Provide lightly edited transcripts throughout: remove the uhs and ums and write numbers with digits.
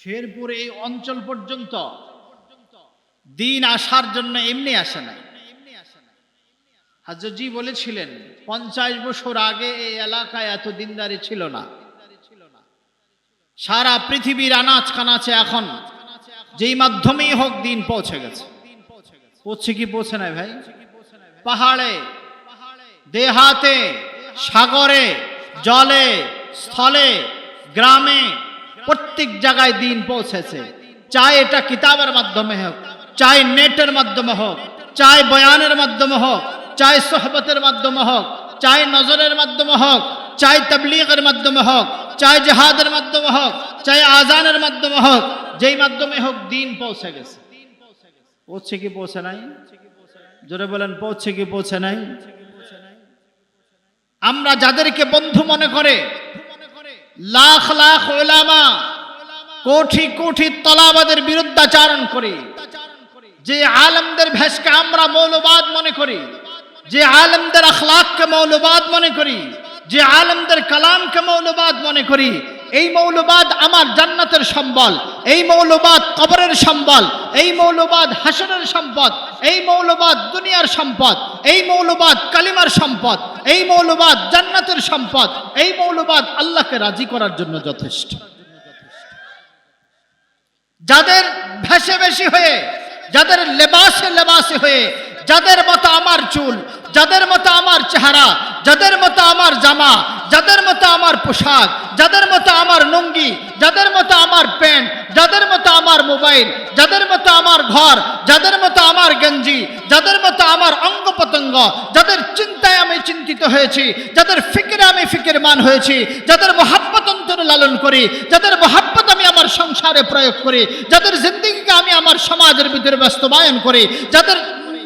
শেরপুর এই অঞ্চল পর্যন্ত দিন আসার জন্য এমনি আসে নাই। হযরত জি বলেছিলেন 50 বছর আগে এই এলাকায় এত দিনদারি ছিল না। সারা পৃথিবীর আনাচ কানাচে এখন যেই মাধ্যমেই হোক দিন পৌঁছে গেছে। পৌঁছে কি পৌঁছে নাই ভাই? পাহাড়ে, দেহাতে, সাগরে, জলে, স্থলে, গ্রামে, প্রত্যেক জায়গায় দিন পৌঁছেছে। চাই এটা কিতাবের মাধ্যমে হোক, চাই নেটের মাধ্যমে হোক, চাই বয়ানের মাধ্যমে হোক, চাই সোহবতের মাধ্যমে হোক, চাই নজরের মাধ্যমে হোক, চাই তাবলীগের মাধ্যমে হোক, চাই জিহাদের মাধ্যমে হোক, চাই আজানের মাধ্যমে হোক, যেই মাধ্যমে হোক দিন পৌঁছে গেছে। পৌঁছে কি পৌঁছে নাই? জোরে বলেন, পৌঁছে কি পৌঁছে নাই? আমরা যাদেরকে বন্ধু মনে করে লাখ লাখ উলামা, কোটি কোটি তলাবাদের বিরুদ্ধাচারণ করি, যে আলেমদের ভেষকে আমরা মৌলবাদ মনে করি, যে আলেমদের আখলাককে মৌলবাদ মনে করি, যে আলেমদের কালামকে মৌলবাদ মনে করি, এই মৌলবাদ আমার জান্নাতের সম্বল, এই মৌলবাদ কবরের সম্বল, এই মৌলবাদ হাসরের সম্পদ, এই মৌলবাদ দুনিয়ার সম্পদ, এই মৌলবাদ কালিমার সম্পদ, এই মৌলবাদ জান্নাতের সম্পদ, এই মৌলবাদ আল্লাহকে রাজি করার জন্য যথেষ্ট। যাদের ভেষে বেশি হয়ে, যাদের লেবাসে লেবাসে হয়ে, যাদের মতো আমার চুল, যাদের মতো আমার চেহারা, যাদের মতো আমার জামা, যাদের মতো আমার পোশাক, যাদের মতো আমার লুঙ্গি, যাদের মতো আমার প্যান্ট, যাদের মতো আমার মোবাইল, যাদের মতো আমার ঘর, যাদের মতো আমার গঞ্জি, যাদের মতো আমার অঙ্গ প্রত্যঙ্গ, যাদের চিন্তায় আমি চিন্তিত হয়েছি, যাদের ফিকিরে আমি ফিকিরমান হয়েছি, যাদের মহাব্বত অন্তরে লালন করি, যাদের মহাব্বত আমি আমার সংসারে প্রয়োগ করি, যাদের জিন্দেগিকে আমি আমার সমাজের ভিতরে বাস্তবায়ন করি, যাদের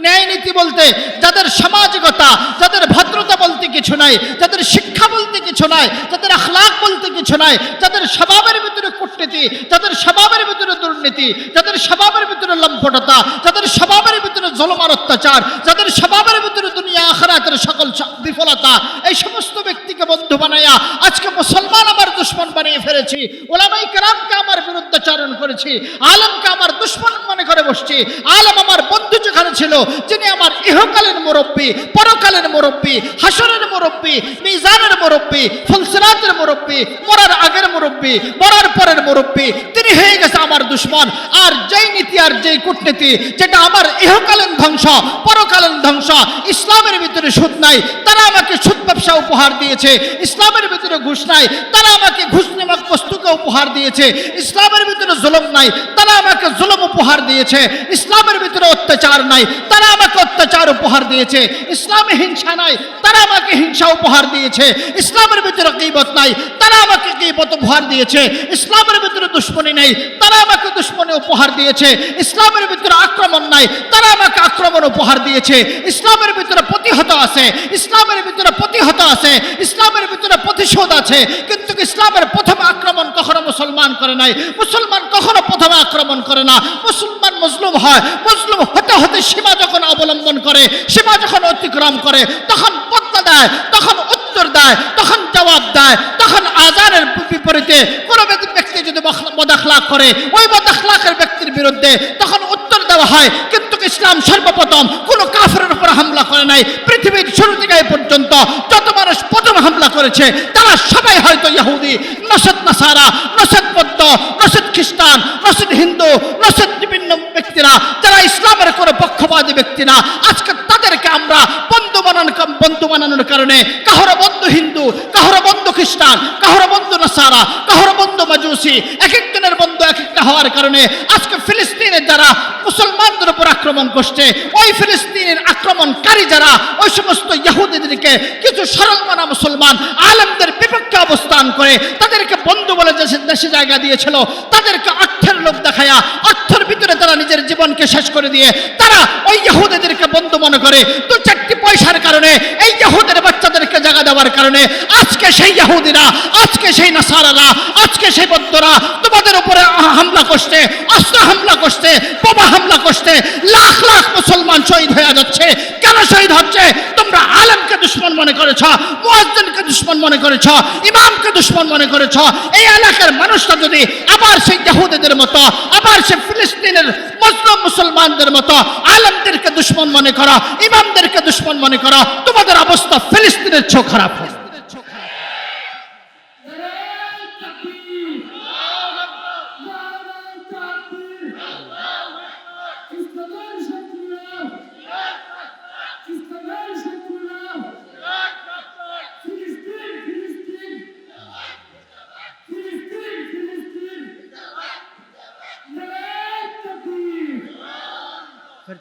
ন্যায় নীতি বলতে, যাদের সামাজিকতা, যাদের ভদ্রতা বলতে কিছু নাই, যাদের শিক্ষা বলতে কিছু নাই, যাদের আখলাক বলতে কিছু নাই, যাদের স্বভাবের ভিতরে কূটনীতি, যাদের স্বভাবের ভিতরে দুর্নীতি, যাদের স্বভাবের ভিতরে লম্পটতা, যাদের স্বভাবের ভিতরে জুলুম আর অত্যাচার, যাদের স্বভাবের ভিতরে দুনিয়া আখিরাতের সকল বিফলতা, এই সমস্ত ব্যক্তিকে বন্ধু বানাইয়া আজকে মুসলমান আমার দুশমন বানিয়ে ফেলেছি। উলামায়ে কেরামকে আমার বিরুদ্ধাচারণ করেছি, আলেমকে আমার দুশমন মনে করে বসছি। আলেম আমার বন্ধু যেখানে ছিল, যিনি আমার ইহকালের মুরব্বী, পরকালের মুরব্বী, হাসরের মুরব্বী, মিজানের মুরব্বী, ফুলসিরাতের মুরব্বী, মরার আগের মুরব্বী, মরার পরের মুরব্বী, তিনি হয়ে গেছে আমার দুশমন। আর যেই নীতি আর যেই কূটনীতি যেটা আমার ইহকালীন ধ্বংস, পরকালীন ধ্বংস, ইসলামের ভিতরে সুদ নাই, তারা আমাকে সুদ ব্যবসা উপহার দিয়েছে। ইসলামের ভিতরে ঘুষ নাই, তারা আমাকে ঘুষ নামক বস্তুকে উপহার দিয়েছে। ইসলামের ভিতরে জুলুম নাই, তারা আমাকে জুলুম উপহার দিয়েছে। ইসলামের ভিতরে অত্যাচার নাই, তারা আমাকে অত্যাচার উপহার দিয়েছে। ইসলামে হিংসা নাই, তারা আমাকে হিংসা উপহার দিয়েছে। ইসলামের ভিতরে গীবত নাই, তারা আমাকে গীবত উপহার দিয়েছে। ইসলামের ভিতরে দুশমনী নাই, তারা আমাকে দুশমনী উপহার দিয়েছে। ইসলামের ভিতরে আক্রমণ নাই, তারা আমাকে আক্রমণ উপহার দিয়েছে। ইসলামের ভিতরে প্রতিহত আছে, ইসলামের ভিতরে প্রতিহত আছে, ইসলামের ভিতরে প্রতিশোধ আছে। কিন্তু ইসলামের প্রথম আক্রমণ কখনো মুসলমান করে নাই। মুসলমান কখনো প্রথমে আক্রমণ করে না। মুসলমান মজলুম হয়, মজলুম হতে হতে সীমা যখন অবলম্বন করে, সীমা যখন অতিক্রম করে, তখন বদলা দেয়, তখন উত্তর দেয়, তখন জবাব দেয়, তখন আজানের বিপরীতে কোনো ব্যক্তি যদি বদাখলাক করে, ওই বদাখলাকের ব্যক্তির বিরুদ্ধে তখন উত্তর দেওয়া হয়। কিন্তু ইসলাম সর্বপ্রথম কোনো কাফেরের উপর হামলা করে নাই। পৃথিবীর শুরু থেকে এই পর্যন্ত যত মানুষ প্রথম হামলা করেছে, তারা সবাই হয়তো ইহুদি, নসদ নাসারা, নসদ বৌদ্ধ, নসদ খ্রিস্টান, নসদ হিন্দু, নসদ বিভিন্ন ব্যক্তিরা, যারা ইসলামের কোনো পক্ষপাতী ব্যক্তি না। আজকে তাদেরকে আমরা বন্ধু বানানোর কারণে কাহরা বন্ধু হিন্দু, কাহরা বন্ধু খ্রিস্টান, কাহরা বন্ধু নাসারা, কাহরা বন্ধু মাজুসি, এক একজনের বন্ধু এক একটা হওয়ার কারণে আজকে ফিলিস্তিনের যারা মুসলমানদের উপর আক্রমণ করছে, ওই ফিলিস্তিনের আক্রমণকারী যারা ওই সমস্ত ইহুদিদেরকে কিছু সরলমনা মুসলমান আলেমদের বিপক্ষে অবস্থান করে তাদেরকে বন্ধু বলে দেশে জায়গা দিয়েছিল, তাদেরকে অর্থের লোভ দেখায়া অর্থের ভিতরে তারা নিজের জীবনকে শেষ করে দিয়ে তারা ওই ইহুদিদেরকে বন্ধু মনে করে। দু চারটি পয়সার কারণে এই ইহুদের বাচ্চাদেরকে জায়গা দেওয়ার কারণে আজকে সেই ইহুদিরা, আজকে সেই নাসারারা, আজকে সেই বৌদ্ধরা তোমাদের উপরে হামলা হামলা করছে, অস্ত্র হামলা করছে, বোমা হামলা করছে, লাখ লাখ মুসলমান শহীদ হয়ে যাচ্ছে। কেন শহীদ হচ্ছে? তোমরা আলেমকে দুশমন মনে করেছ, মুয়াজ্জিনকে দুশমন মনে করেছ, ইমামকে দুশমন মনে করেছ। এই এলাকার মানুষটা যদি আবার সেই ইহুদিদের মতো, আবার সেই ফিলিস্তিনের মুসলিম মুসলমানদের মতো আলেমদেরকে দুশমন মনে করো, ইমামদেরকে দুশমন মনে করো, তোমাদের অবস্থা ফিলিস্তিনের চেয়েও খারাপ হবে।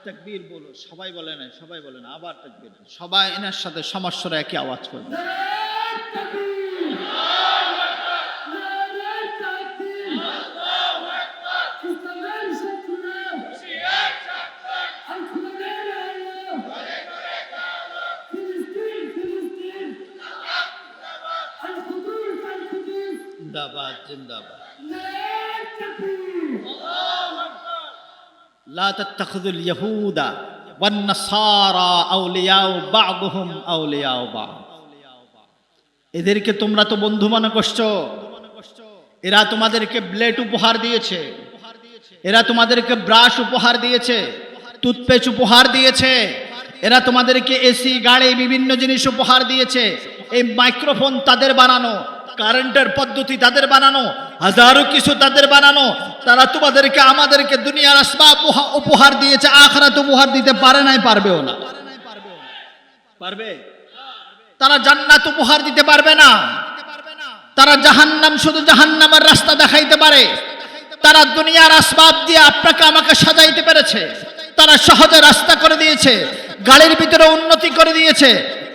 তাকবীর বলো, সবাই বলে না, সবাই বলে না, আবার তাকবীর, সবাই এনার সাথে সমস্যার একই আওয়াজ করবে। জিন্দাবাদ জিন্দাবাদ। লা তাত্তাখিযুল ইয়াহুদা ওয়ান নাসারা আউলিয়াউ বা'দুহুম আউলিয়াউ বা'দ। এদেরকে তোমরা তো বন্ধু মনে করছো, এরা তোমাদেরকে ব্লেড উপহার দিয়েছে, এরা তোমাদেরকে ব্রাশ উপহার দিয়েছে, টুথপেস্ট উপহার দিয়েছে, এরা তোমাদেরকে এসি, গাড়ি, বিভিন্ন জিনিস উপহার দিয়েছে। এই মাইক্রোফোন তাদের বানানো, কারেন্টের পদ্ধতি তাদের বানানো, হাজারো কিছু তাদের বানানো। তারা তোমাদেরকে, আমাদেরকে দুনিয়ার আসবাব উপহার দিয়েছে, আখিরাত উপহার দিতে পারে নাই, পারবেও না। পারবে? তারা জান্নাত উপহার দিতে পারবে না। তারা জাহান্নাম, শুধু জাহান্নামের রাস্তা দেখাইতে পারে। তারা দুনিয়ার আসবাব দিয়ে আপনাকে আমাকে সাজাইতে পেরেছে, তারা সহজে রাস্তা করে দিয়েছে, গাড়ির ভিতরে উন্নতি করে দিয়েছে।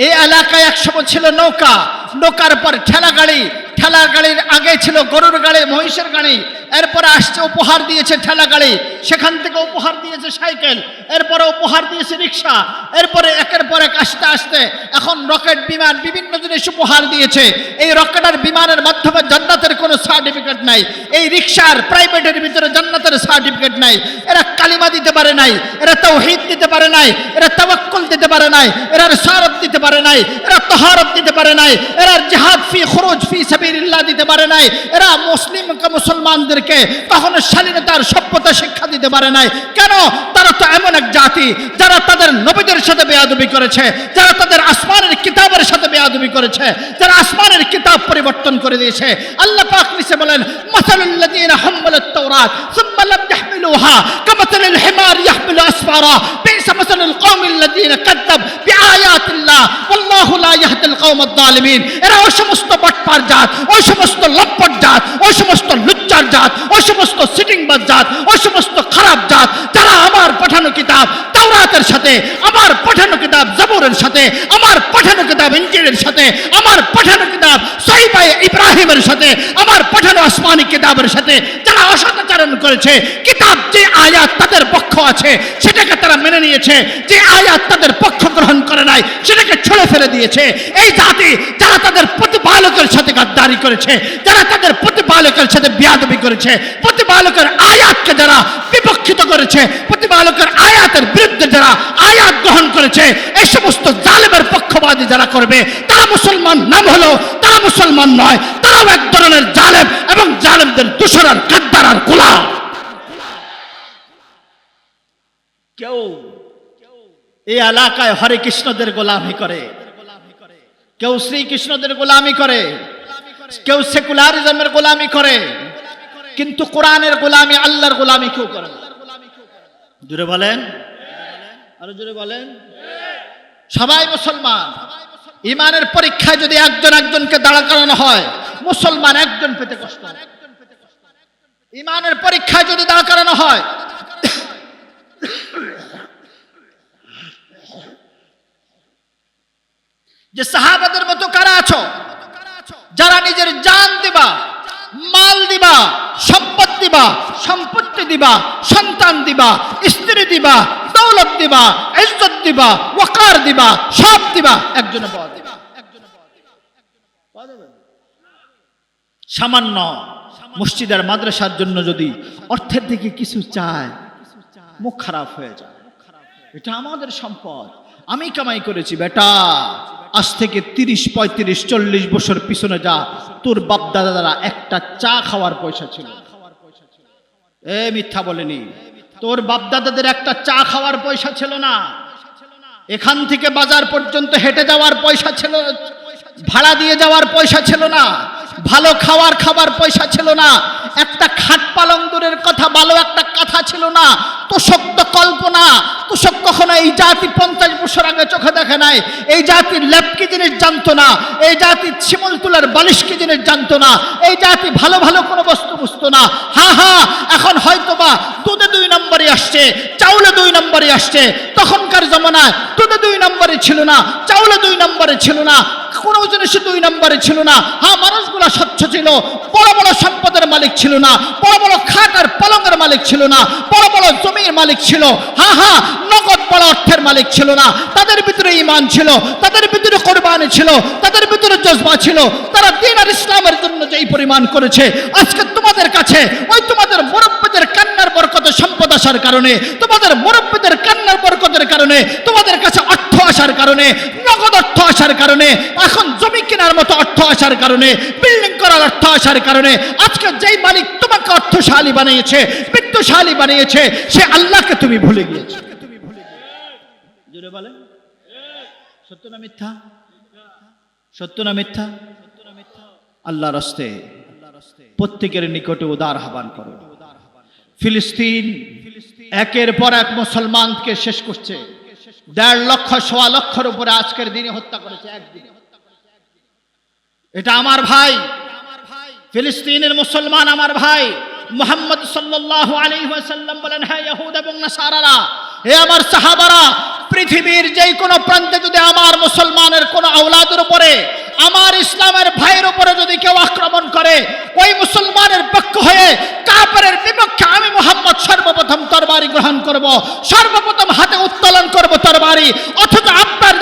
এই এলাকায় একসময় ছিল নৌকা, নৌকার পর ঠেলা গাড়ি, ঠেলা গাড়ির আগে ছিল গরুর গাড়ি, মহিষের গাড়ি, এরপরে আসছে উপহার দিয়েছে ঠেলা গাড়ি, সেখান থেকে উপহার দিয়েছে সাইকেল, এরপরে উপহার দিয়েছে রিক্সা, এরপরে একের পর এক আস্তে আস্তে এখন রকেট বিমান, বিভিন্ন জিনিস উপহার দিয়েছে। এই রকেট আর বিমানের মাধ্যমে জান্নাতের কোনো সার্টিফিকেট নাই, এই রিক্সার প্রাইভেটের ভিতরে জান্নাতের সার্টিফিকেট নাই। এরা কালিমা দিতে পারে নাই, এরা তাওহীদ দিতে পারে নাই, এরা তাওয়াক্কুল দিতে পারে নাই, এরা রিসালাত দিতে পারে নাই, এরা তাহারাত দিতে পারে নাই, এরা জিহাদ ফি খুরুজ ফি সাবিলিল্লাহ দিতে পারে নাই, এরা মুসলমানদেরকে কখনো স্বাধীনতার সভ্যতা শিক্ষা দিতে পারে নাই। কেন? তারা তো এমন এক জাতি যারা তাদের নবীদের সাথে বেয়াদবি করেছে, যারা তাদের আসমানের কিতাবের সাথে বেয়াদবি করেছে, যারা আসমানের কিতাব পরিবর্তন করে দিয়েছে। আল্লাহ পাক নিচে বলেন, মাসালুল লাযীনা হাম্মালাত তাওরাত সুম্মা লাম ইয়াহমিলুহা কামাসালিল হিমার ইয়াহমিলু আসফারা বি'সা মাসালুল কওমিল লাযীনা কাযযাব বিআয়াতিল্লাহ ওয়াল্লাহু লা ইয়াহদিল কওমাদ যালিমিন। এরা ওই সমস্ত বাটপার জাত, ওই সমস্ত লম্পট জাত, ওই সমস্ত লুচ্চার জাত, ওই সমস্ত সিটিংবাজ জাত, ওই সমস্ত খারাপ জাত, যারা আমার পাঠানো কিতাব তাওরাতের সাথে, আমার পাঠানো কিতাব জাবুরের সাথে, আমার পাঠানো কিতাব ইনজিলের সাথে, আমার পাঠানো কিতাব সহিফা ইব্রাহিমের সাথে, আমার পাঠানো আসমানি কিতাবের সাথে যারা অসদাচরণ করেছে, কিতাব যে আয়াত তাদের পক্ষ আছে সেটাকে তারা মেনে নিয়েছে, যে আয়াত তাদের পক্ষ গ্রহণ করে নাই সেটাকে ছুঁড়ে ফেলে দিয়েছে। এই জাতি যারা তাদের প্রতিপালকের সাথে গাদ্দারি করেছে, যারা তাদের প্রতিপালকের সাথে বেয়াদবি করেছে, প্রতিপালকের আয়াতকে যারা বিপক্ষিত করেছে, প্রতিপালকের আয়াতের বিরুদ্ধে যারা আয়াত গ্রহণ করেছে, এই সমস্ত জালেমের পক্ষপাতী যারা করবে, তারা মুসলমান নাম হলো তারা মুসলমান নয়, তারাও এক ধরনের জালেম এবং জালেমদের দোসর আর গাদ্দার আর গোলাম। কেউ এই এলাকায় হরে কৃষ্ণদের গোলামি করে, কেউ শ্রীকৃষ্ণদের গোলামি করে, কেউ সেকুলারিজমের গোলামি করে, কিন্তু কোরআনের গোলামি, আল্লাহর গোলামি কেউ করে না। জোরে বলেন, আরো জোরে বলেন। সবাই মুসলমান। ইমানের পরীক্ষায় যদি একজন একজনকে দাঁড়া করানো হয়, মুসলমান একজন পেতে কষ্ট হয়। ইমানের পরীক্ষায় যদি দাঁড়া করানো হয়, যে সাহাবাদের মতো কারা আছো যারা নিজের জান দিবা, মাল দিবা, সম্পদ দিবা, সম্পত্তি দিবা, সন্তান দিবা, স্ত্রী দিবা, দৌলত দিবা, ইজ্জত দিবা, ওয়াকার দিবা, সব দিবা, একজনে পাওয়া যাবে? সামান্য মসজিদের মাদ্রাসার জন্য যদি অর্থের দিকে কিছু চায়, মুখ খারাপ হয়ে যায়। এটা আমাদের সম্পদ, আমি কামাই করেছি। বেটা, আজ থেকে 30, 35, 40 বছর পিছনে যা, তোর বাপ দাদারা একটা চা খাওয়ার পয়সা ছিল। মিথ্যা বলেনি, তোর বাপ দাদাদের একটা চা খাওয়ার পয়সা ছিল না। এখান থেকে বাজার পর্যন্ত হেঁটে যাওয়ার পয়সা ছিল, ভাড়া দিয়ে যাওয়ার পয়সা ছিল না, ভালো খাবার পয়সা ছিল না, একটা খাট পালং দূরের কথা, ভালো একটা কাঁথা ছিল না। তোষক তো কল্পনা, তোষক কখনো এই জাতি 50 বছর আগে চোখে দেখে নাই। এই জাতির ল্যাপ কি জিনিস জানতো না, এই জাতি শিমুল তুলার বালিশ কি জিনিস জানতো না, এই জাতি ভালো ভালো কোনো বস্তু বুঝতো না। এখন হয়তোবা দুধে 2 নম্বরে আসছে, চাউলে 2 নম্বরে আসছে। তখনকার জমানায় দুধে 2 নম্বরে ছিল না, চাউলে 2 নম্বরে ছিল না, কোনো জিনিসে 2 নম্বরে ছিল না। মানুষগুলো স্বচ্ছ ছিল, বড় বড় সম্পদের মালিক ছিল না, বড় বড় খাট আর পালঙ্গের মালিক ছিল না, বড় বড় জমির মালিক ছিল। নগদ বড় অর্থের মালিক ছিল না। তাদের ভিতরে ঈমান ছিল, তাদের ভিতরে কোরবানি ছিল, তাদের ভিতরে জজবা ছিল। তারা দ্বীন আর ইসলামের জন্য যেই পরিমাণ করেছে, আজকে তোমাদের কাছে ওই তোমাদের মুরব্বিদের কান্নার বরকতে সম্পদ আসার কারণে, তোমাদের মুরব্বিদের কান্নার বরকতের কারণে, তোমাদের কাছে অর্থ আসার কারণে, নগদ অর্থ আসার কারণে, এখন জমি কেনার মতো অর্থ আসার কারণে, বিল্ডিং করার অর্থ আসার কারণে, আজকে যেই মালিক তোমাকে অর্থশালী বানিয়েছে, বিত্তশালী বানিয়েছে, সে আল্লাহকে তুমি ভুলে গিয়েছো। জোরে বলেন, সত্য না মিথ্যা? সত্য না মিথ্যা? আল্লাহর রাস্তে প্রত্যেকের নিকটে উদার আহ্বান করো। ফিলিস্তিন একের পর এক মুসলমানকে শেষ করছে। 1.5 লক্ষ, 1.25 লক্ষের উপরে আজকের দিনে হত্যা করেছে একদিনে। এটা আমার ভাই, ফিলিস্তিনের মুসলমান আমার ভাই। মুহাম্মদ সাল্লাল্লাহু আলাইহি ওয়াসাল্লাম বলেন, হে ইহুদ এবং নাসারারা, হে আমার সাহাবারা, পৃথিবীর যেই কোনো প্রান্তে যদি আমার মুসলমানের কোনো আওলাদের উপরে, আমার ইসলামের ভাইয়ের উপরে যদি কেউ আক্রমণ করে, ওই মুসলমানের পক্ষ হয়ে কাফেরের বিপক্ষে আমি মুহাম্মদ সর্বপ্রথম তরবারি গ্রহণ করব, সর্বপ্রথম হাতে উত্তোলন করব তরবারি। অথচ আপনার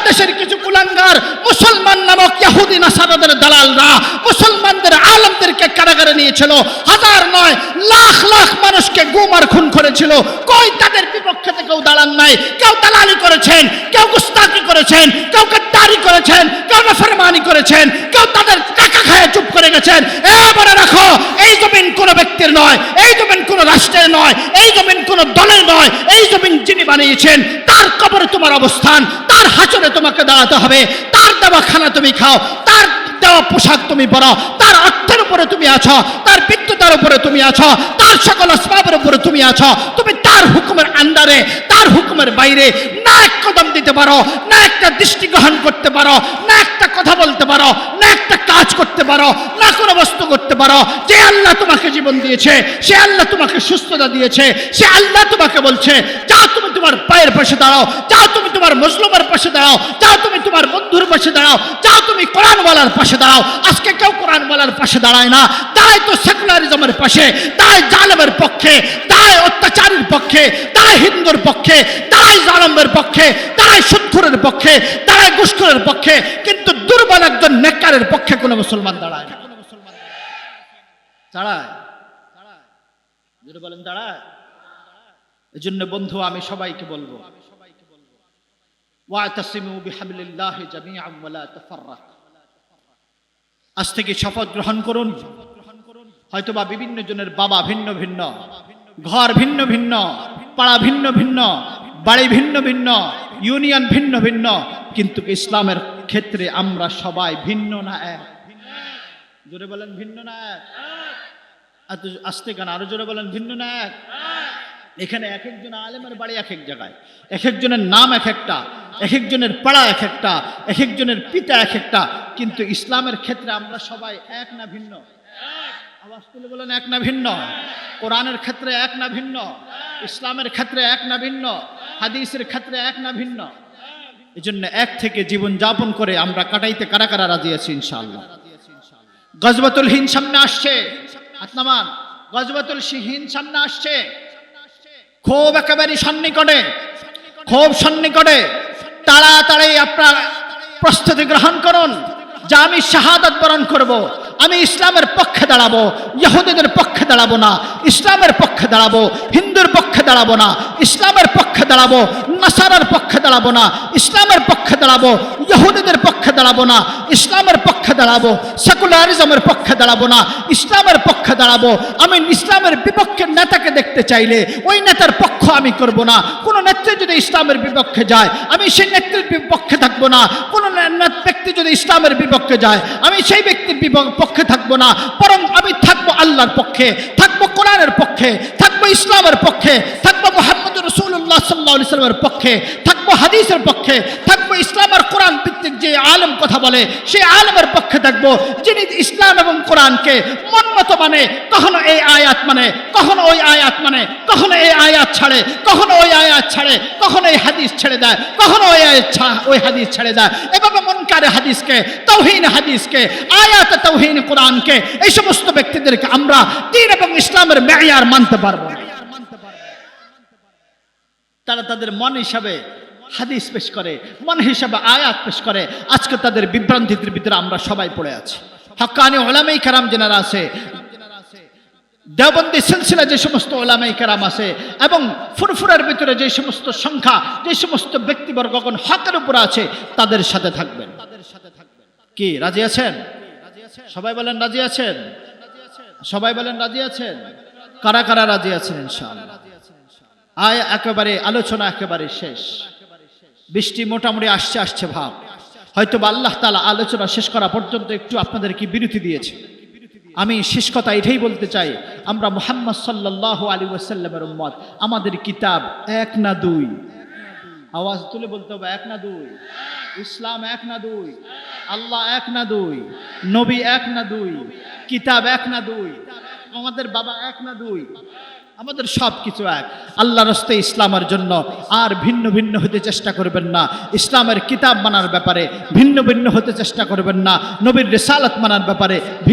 দেশের কিছু কুলাঙ্গার মুসলমান নামক ইহুদি নাসারাদের দালালরা মুসলমানদের আলেমদেরকে কারাগারে নিয়েছিল, হাজার নয় লাখ লাখ মানুষকে গুম আর খুন করেছিল। কই তাদের বিপক্ষে কেউ দাঁড়ান নাই? কেউ দালালি করেছেন, কেউ গুস্তাখি করেছেন, কেউ গাদ্দারি করেছেন, কেউ নাফরমানি করেছেন, কেউ তাদের টাকা খায় চুপ করে গেছেন। এবারে রাখো, এই জমিন কোনো ব্যক্তির নয়, এই জমিন কোনো রাষ্ট্রের নয়, এই জমিন কোনো দলের নয়। এই জমিন যিনি বানিয়েছেন, তার কবরে তোমার অবস্থান, তার হাজরে তোমাকে দাঁড়াতে হবে, তার দেওয়া খানা তুমি খাও, তার দেওয়া পোশাক তুমি পরো, তার অর্থের উপরে তুমি আছো, তার বিদ্যুতের উপরে তুমি আছো, তার সকল আসবাবের উপরে তুমি আছো। তুমি তার হুকুমের আন্ডারে, তার হুকুমের বাইরে না এক কদম দিতে পারো, না একটা দৃষ্টি গ্রহণ করতে পারো, না একটা কথা বলতে পারো, না একটা কাজ করতে পারো, না কোনো বস্তু করতে পারো। যে আল্লাহ তোমাকে জীবন দিয়েছে, সে আল্লাহ তোমাকে সুস্থতা দিয়েছে, সে আল্লাহ তোমাকে বলছে, যাও তুমি তোমার পায়ের পাশে দাঁড়াও, যাও তুমি তোমার মজলুমের পাশে দাঁড়াও, যাও তুমি তোমার বন্ধুর পাশে দাঁড়াও, যাও তুমি কোরআনওয়ালার পাশে দাঁড়াও। আজকে কেউ কোরআনওয়ালার পাশে দাঁড়ায় না, দাঁড়ায় তো সেকুলারিজমের পাশে, দাঁড়ায় জালেমের পক্ষে, দাঁড়ায় অত্যাচারীর পক্ষে, দাঁড়ায় হিন্দুর পক্ষে, দাঁড়ায় জালেমের পক্ষে, দাঁড়ায় সুদখোরের পক্ষে, দাঁড়ায় ঘুষখোরের পক্ষে। কিন্তু দুর্বল একজন নেককারের পক্ষে কোনো মুসলমান দাঁড়ায় না। দাঁড়ায়? যদি বলেন দাঁড়ায়? এই জন্য বন্ধু আমি সবাইকে বলবো, ওয়াতাসিমু বিহাবলিল্লাহি জামিআন ওয়া লা তাফাররাকু। আজ থেকে শপথ গ্রহণ করুন। হয়তোবা বিভিন্ন জনের বাবা ভিন্ন ভিন্ন, ঘর ভিন্ন ভিন্ন, পাড়া ভিন্ন ভিন্ন, বাড়ি ভিন্ন ভিন্ন, ইউনিয়ন ভিন্ন ভিন্ন, কিন্তু ইসলামের ক্ষেত্রে আমরা সবাই ভিন্ন না এক? জোরে বলেন ভিন্ন না এক? আস্তে গান আরো জোরে বলেন ভিন্ন না এক? এখানে এক একজন আলেমের বাড়ি এক এক জায়গায়, এক একজনের নাম এক একটা, এক একজনের পাড়া এক একটা, এক একজনের পিতা এক একটা, কিন্তু ইসলামের ক্ষেত্রে আমরা সবাই এক না ভিন্ন? আওয়াজ তুলে বলেন এক না ভিন্ন? কোরআনের ক্ষেত্রে এক না ভিন্ন? ইসলামের ক্ষেত্রে এক না ভিন্ন? হাদিসের ক্ষেত্রে এক না ভিন্ন? এই জন্য এক থেকে জীবন যাপন করে আমরা কাটাইতে কারা কারা রাজি আছি ইনশাআল্লাহ। গজওয়াতুল হিন্দ সামনে আসছে, আত্মামান গজওয়াতুল হিন্দ সামনে আসছে, খুব একেবারে সন্নিকটে, খুব সন্নিকটে। তাড়াতাড়ি আপনার প্রস্তুতি গ্রহণ করুন যে আমি শাহাদাত বরণ করব, আমি ইসলামের পক্ষে দাঁড়াবো, ইহুদিদের পক্ষে দাঁড়াবো না, ইসলামের পক্ষে দাঁড়াবো, হিন্দুর পক্ষে দাঁড়াবো না, ইসলামের পক্ষে দাঁড়াবো, নাসারার পক্ষে দাঁড়াবো না, ইসলামের পক্ষে দাঁড়াবো, ইহুদিদের পক্ষে দাঁড়াবো না, ইসলামের পক্ষে দাঁড়াবো, সেকুলারিজমের পক্ষে দাঁড়াবো না, ইসলামের পক্ষে দাঁড়াবো। আমি ইসলামের বিপক্ষের নেতাকে দেখতে চাইলে ওই নেতার পক্ষ আমি করব না। কোন নেত্রী যদি ইসলামের বিপক্ষে যায় আমি সেই নেত্রীর বিপক্ষে থাকবো না। কোন ব্যক্তি যদি ইসলামের বিপক্ষে যায় আমি সেই ব্যক্তির পক্ষে থাকবো না, বরং আমি থাকবো আল্লাহর পক্ষে, থাকবো কোরআনের পক্ষে, থাকবো ইসলামের পক্ষে, থাকবো মুহাম্মদ রাসূলুল্লাহ সাল্লাল্লাহু আলাইহি ওয়াসাল্লামের পক্ষে, থাকবো হাদিসের পক্ষে, থাকবো ইসলাম আর কোরআন ভিত্তিক যে আলেম কথা বলে সেই আলেমের পক্ষে থাকবো, যিনি ইসলাম এবং কোরআনকে মন মতো মানে, কখনো এই আয়াত মানে, কখনো ওই আয়াত মানে, কখনো এই আয়াত ছাড়ে, কখনো ওই আয়াত ছাড়ে, কখনো এই হাদিস ছেড়ে দেয়, কখনো ওই আয়াত ওই হাদিস ছেড়ে দেয়। এভাবে মুনকারে হাদিসকে, তাওহীন হাদিসকে, আয়াত তাওহীন কোরআনকে, এই সমস্ত ব্যক্তিদেরকে আমরা দ্বীন এবং ইসলামের মেয়ার মানতে পারবো না। তারা তাদের মন হিসাবে হাদিস পেশ করে, মন হিসাবে আয়াত পেশ করে। আজকে তাদের বিভ্রান্তির ভিতরে আমরা সবাই পড়ে আছি। হক্কানি উলামায়ে কেরাম যারা আছে, দেওবন্দি সিলসিলা যে সমস্ত উলামায়ে কেরাম আছে, এবং ফুরফুরার ভিতরে যে সমস্ত সংখ্যা, যে সমস্ত ব্যক্তিবর্গগণ হকের উপর আছে, তাদের সাথে থাকবেন। কি রাজি আছেন? সবাই বলেন রাজি আছেন? সবাই বলেন রাজি আছেন? কারা কারা রাজি আছেন? ইনশাআল্লাহ। একেবারে আলোচনা একেবারে শেষ, বৃষ্টি মোটামুটি আসছে ভাব। হয়তো বা আল্লাহ তাআলা আলোচনা শেষ করা পর্যন্ত একটু আপনাদের কি বিরতি দিয়েছে। আমি শেষ কথা এটাই বলতে চাই, আমরা মুহাম্মদ সাল্লাল্লাহু আলাইহি ওয়াসাল্লামের উম্মত। আমাদের কিতাব এক না দুই, আওয়াজ তুলে বলতে হবে, এক না দুই। ইসলাম এক না দুই, আল্লাহ এক না দুই, নবী এক না দুই, কিতাব এক না দুই, আমাদের বাবা এক না দুই, আমাদের সব কিছু এক। আল্লাহর রাস্তায় ইসলামের জন্য আর ভিন্ন ভিন্ন হতে চেষ্টা করবেন না। ইসলামের কিতাব মানার ব্যাপারে ভিন্ন ভিন্ন হতে চেষ্টা করবেন না। নবীর রিসালাত মানার ব্যাপারে